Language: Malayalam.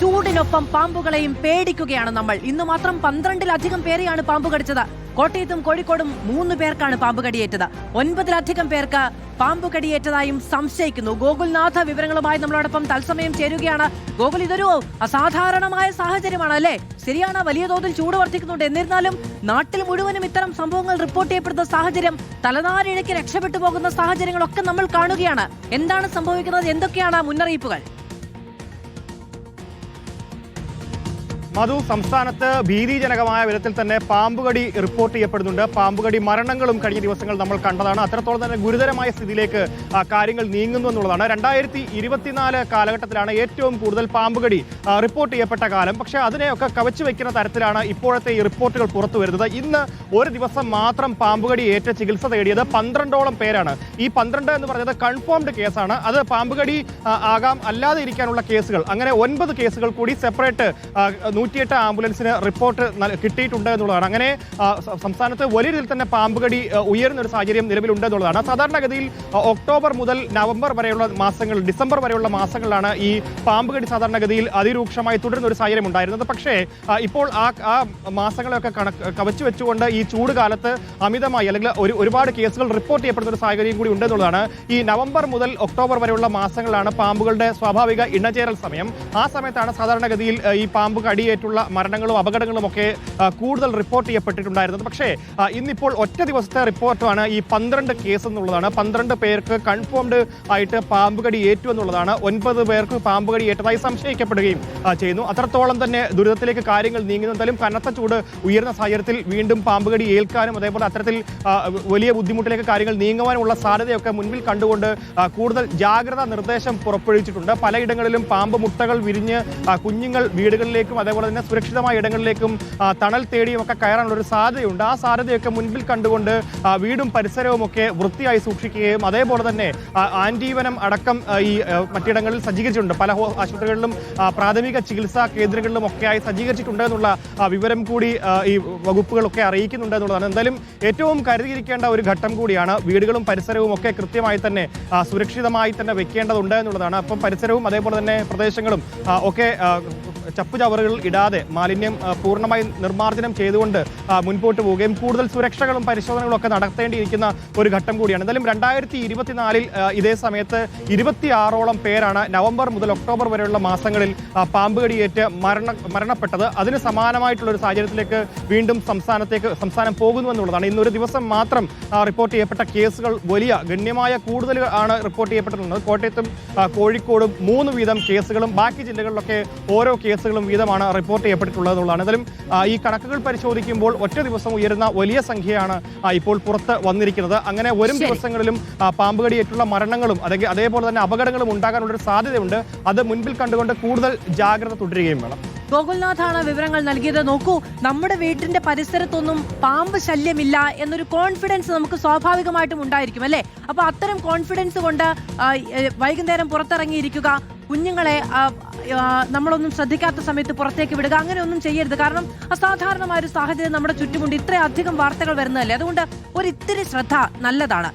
ചൂടിനൊപ്പം പാമ്പുകളെയും പേടിക്കുകയാണ് നമ്മൾ. ഇന്ന് മാത്രം 12-ലധികം പേരെയാണ് പാമ്പ് കടിച്ചത്. കോട്ടയത്തും കോഴിക്കോടും 3 പേർക്കാണ് പാമ്പ് കടിയേറ്റത്. 9-ലധികം പേർക്ക് പാമ്പ് കടിയേറ്റതായും സംശയിക്കുന്നു. ഗോകുൽനാഥ വിവരങ്ങളുമായി നമ്മളോടൊപ്പം തത്സമയം ചേരുകയാണ്. ഗോകുൽ, ഇതൊരു അസാധാരണമായ സാഹചര്യമാണ് അല്ലേ? ശരിയാണ്, വലിയ തോതിൽ ചൂട് വർദ്ധിക്കുന്നുണ്ട്. എന്നിരുന്നാലും നാട്ടിൽ മുഴുവനും ഇത്തരം സംഭവങ്ങൾ റിപ്പോർട്ട് ചെയ്യപ്പെടുന്ന സാഹചര്യം, തലനാരിഴയ്ക്ക് രക്ഷപ്പെട്ടു പോകുന്ന സാഹചര്യങ്ങളൊക്കെ നമ്മൾ കാണുകയാണ്. എന്താണ് സംഭവിക്കുന്നത്? എന്തൊക്കെയാണ് മുന്നറിയിപ്പുകൾ? മധു, സംസ്ഥാനത്ത് ഭീതിജനകമായ വിധത്തിൽ തന്നെ പാമ്പുകടി റിപ്പോർട്ട് ചെയ്യപ്പെടുന്നുണ്ട്. പാമ്പുകടി മരണങ്ങളും കഴിഞ്ഞ ദിവസങ്ങൾ നമ്മൾ കണ്ടതാണ്. അത്രത്തോളം തന്നെ ഗുരുതരമായ സ്ഥിതിയിലേക്ക് കാര്യങ്ങൾ നീങ്ങുന്നു എന്നുള്ളതാണ്. 2024 കാലഘട്ടത്തിലാണ് ഏറ്റവും കൂടുതൽ പാമ്പുകടി റിപ്പോർട്ട് ചെയ്യപ്പെട്ട കാലം. പക്ഷേ അതിനെയൊക്കെ കവച്ചു വയ്ക്കുന്ന തരത്തിലാണ് ഇപ്പോഴത്തെ ഈ റിപ്പോർട്ടുകൾ പുറത്തു വരുന്നത്. ഇന്ന് ഒരു ദിവസം മാത്രം പാമ്പുകടി ഏറ്റ ചികിത്സ തേടിയത് 12ഓളം പേരാണ്. ഈ 12 എന്ന് പറഞ്ഞത് കൺഫേംഡ് കേസാണ്. അത് പാമ്പുകടി ആകാം, അല്ലാതെ ഇരിക്കാനുള്ള കേസുകൾ, അങ്ങനെ 9 കേസുകൾ കൂടി സെപ്പറേറ്റ് 108 ആംബുലൻസിന് റിപ്പോർട്ട് കിട്ടിയിട്ടുണ്ട് എന്നുള്ളതാണ്. അങ്ങനെ സംസ്ഥാനത്ത് വലിയ രീതിയിൽ തന്നെ പാമ്പുകടി ഉയരുന്ന ഒരു സാഹചര്യം നിലവിലുണ്ട് എന്നുള്ളതാണ്. സാധാരണഗതിയിൽ ഒക്ടോബർ മുതൽ നവംബർ വരെയുള്ള മാസങ്ങൾ, ഡിസംബർ വരെയുള്ള മാസങ്ങളിലാണ് ഈ പാമ്പുകടി സാധാരണഗതിയിൽ അതിരൂക്ഷമായി തുടരുന്ന ഒരു സാഹചര്യം ഉണ്ടായിരുന്നത്. പക്ഷേ ഇപ്പോൾ ആ മാസങ്ങളെയൊക്കെ കവച്ചു വെച്ചുകൊണ്ട് ഈ ചൂട് കാലത്ത് അമിതമായി അല്ലെങ്കിൽ ഒരുപാട് കേസുകൾ റിപ്പോർട്ട് ചെയ്യപ്പെടുന്ന ഒരു സാഹചര്യം കൂടി ഉണ്ട് എന്നുള്ളതാണ്. ഈ നവംബർ മുതൽ ഒക്ടോബർ വരെയുള്ള മാസങ്ങളിലാണ് പാമ്പുകളുടെ സ്വാഭാവിക ഇണചേരൽ സമയം. ആ സമയത്താണ് സാധാരണഗതിയിൽ ഈ പാമ്പ് കടിയേറ്റുള്ള മരണങ്ങളും അപകടങ്ങളും ഒക്കെ കൂടുതൽ റിപ്പോർട്ട് ചെയ്യപ്പെട്ടിട്ടുണ്ടായിരുന്നത്. പക്ഷേ ഇന്നിപ്പോൾ ഒറ്റ ദിവസത്തെ റിപ്പോർട്ടാണ് ഈ 12 കേസ് എന്നുള്ളതാണ്. 12 പേർക്ക് കൺഫേംഡ് ആയിട്ട് പാമ്പ് കടി ഏറ്റു എന്നുള്ളതാണ്. 9 പേർക്ക് പാമ്പ് കടി ഏറ്റതായി സംശയിക്കപ്പെടുകയും ചെയ്യുന്നു. അത്രത്തോളം തന്നെ ദുരിതത്തിലേക്ക് കാര്യങ്ങൾ നീങ്ങുന്നതായാലും കനത്ത ചൂട് ഉയർന്ന സാഹചര്യത്തിൽ വീണ്ടും പാമ്പ് കടി ഏൽക്കാനും അതേപോലെ അത്തരത്തിൽ വലിയ ബുദ്ധിമുട്ടിലേക്ക് കാര്യങ്ങൾ നീങ്ങുവാനുമുള്ള സാധ്യതയൊക്കെ മുൻപിൽ കണ്ടുകൊണ്ട് കൂടുതൽ ജാഗ്രതാ നിർദ്ദേശം പുറപ്പെടുവിച്ചിട്ടുണ്ട്. പലയിടങ്ങളിലും പാമ്പ് മുട്ടകൾ വിരിഞ്ഞ് കുഞ്ഞുങ്ങൾ വീടുകളിലേക്കും അതേപോലെ തന്നെ സുരക്ഷിതമായ ഇടങ്ങളിലേക്കും തണൽ തേടിയും ഒക്കെ കയറാനുള്ള ഒരു സാധ്യതയുണ്ട്. ആ സാധ്യതയൊക്കെ മുൻപിൽ കണ്ടുകൊണ്ട് വീടും പരിസരവും ഒക്കെ വൃത്തിയായി സൂക്ഷിക്കുകയും അതേപോലെ തന്നെ ആന്റീവനം അടക്കം ഈ മറ്റിടങ്ങളിൽ സജ്ജീകരിച്ചിട്ടുണ്ട്. പല ആശുപത്രികളിലും പ്രാഥമിക ചികിത്സാ കേന്ദ്രങ്ങളിലും ഒക്കെയായി സജ്ജീകരിച്ചിട്ടുണ്ട് എന്നുള്ള വിവരം കൂടി ഈ വകുപ്പുകളൊക്കെ അറിയിക്കുന്നുണ്ട് എന്നുള്ളതാണ്. എന്തായാലും ഏറ്റവും കരുതിയിരിക്കേണ്ട ഒരു ഘട്ടം കൂടിയാണ്. വീടുകളും പരിസരവും ഒക്കെ കൃത്യമായി തന്നെ സുരക്ഷിതമായി തന്നെ വെക്കേണ്ടതുണ്ട് എന്നുള്ളതാണ്. അപ്പം പരിസരവും അതേപോലെ തന്നെ പ്രദേശങ്ങളും ഒക്കെ ചപ്പുചവറുകൾ ഇടാതെ മാലിന്യം പൂർണ്ണമായി നിർമ്മാർജ്ജനം ചെയ്തുകൊണ്ട് മുൻപോട്ട് പോവുകയും കൂടുതൽ സുരക്ഷകളും പരിശോധനകളും ഒക്കെ നടത്തേണ്ടിയിരിക്കുന്ന ഒരു ഘട്ടം കൂടിയാണ്. എന്തായാലും 2024 ഇതേ സമയത്ത് 26ഓളം പേരാണ് നവംബർ മുതൽ ഒക്ടോബർ വരെയുള്ള മാസങ്ങളിൽ പാമ്പ് കടിയേറ്റ് മരണപ്പെട്ടത്. അതിന് സമാനമായിട്ടുള്ള ഒരു സാഹചര്യത്തിലേക്ക് വീണ്ടും സംസ്ഥാനം പോകുന്നു എന്നുള്ളതാണ്. ഇന്നൊരു ദിവസം മാത്രം റിപ്പോർട്ട് ചെയ്യപ്പെട്ട കേസുകൾ വലിയ ഗണ്യമായ കൂടുതൽ ആണ് റിപ്പോർട്ട് ചെയ്യപ്പെട്ടിട്ടുള്ളത്. കോട്ടയത്തും കോഴിക്കോടും 3 വീതം കേസുകളും ബാക്കി ജില്ലകളിലൊക്കെ ഓരോ കേസുകളും വീതമാണ് റിപ്പോർട്ട് ചെയ്യപ്പെട്ടിട്ടുള്ളത് എന്നുള്ളതാണ്. എന്തായാലും ഈ കണക്കുകൾ പരിശോധിക്കുമ്പോൾ ഒറ്റ ദിവസം ഉയരുന്ന വലിയ സംഖ്യയാണ് ഇപ്പോൾ പുറത്ത് വന്നിരിക്കുന്നത്. അങ്ങനെ വരും ദിവസങ്ങളിലും പാമ്പ് കടിയേറ്റുള്ള മരണങ്ങളും അതേപോലെ തന്നെ അപകടങ്ങളും ഉണ്ടാകാനുള്ള ഒരു സാധ്യതയുണ്ട്. അത് മുൻപിൽ കണ്ടുകൊണ്ട് കൂടുതൽ ജാഗ്രത തുടരുകയും വേണം. ഗോകുൽനാഥാണ് വിവരങ്ങൾ നൽകിയത്. നോക്കൂ, നമ്മുടെ വീട്ടിന്റെ പരിസരത്തൊന്നും പാമ്പ് ശല്യമില്ല എന്നൊരു കോൺഫിഡൻസ് നമുക്ക് സ്വാഭാവികമായിട്ടും ഉണ്ടായിരിക്കും അല്ലേ? അപ്പൊ അത്തരം കോൺഫിഡൻസ് കൊണ്ട് വൈകുന്നേരം പുറത്തിറങ്ങിയിരിക്കുക, കുഞ്ഞുങ്ങളെ നമ്മളൊന്നും ശ്രദ്ധിക്കാത്ത സമയത്ത് പുറത്തേക്ക് വിടുക, അങ്ങനെയൊന്നും ചെയ്യരുത്. കാരണം അസാധാരണമായ ഒരു സാഹചര്യം നമ്മുടെ ചുറ്റുമുണ്ട്. ഇത്രയധികം വാർത്തകൾ വരുന്നതല്ലേ, അതുകൊണ്ട് ഒരിത്തിരി ശ്രദ്ധ നല്ലതാണ്.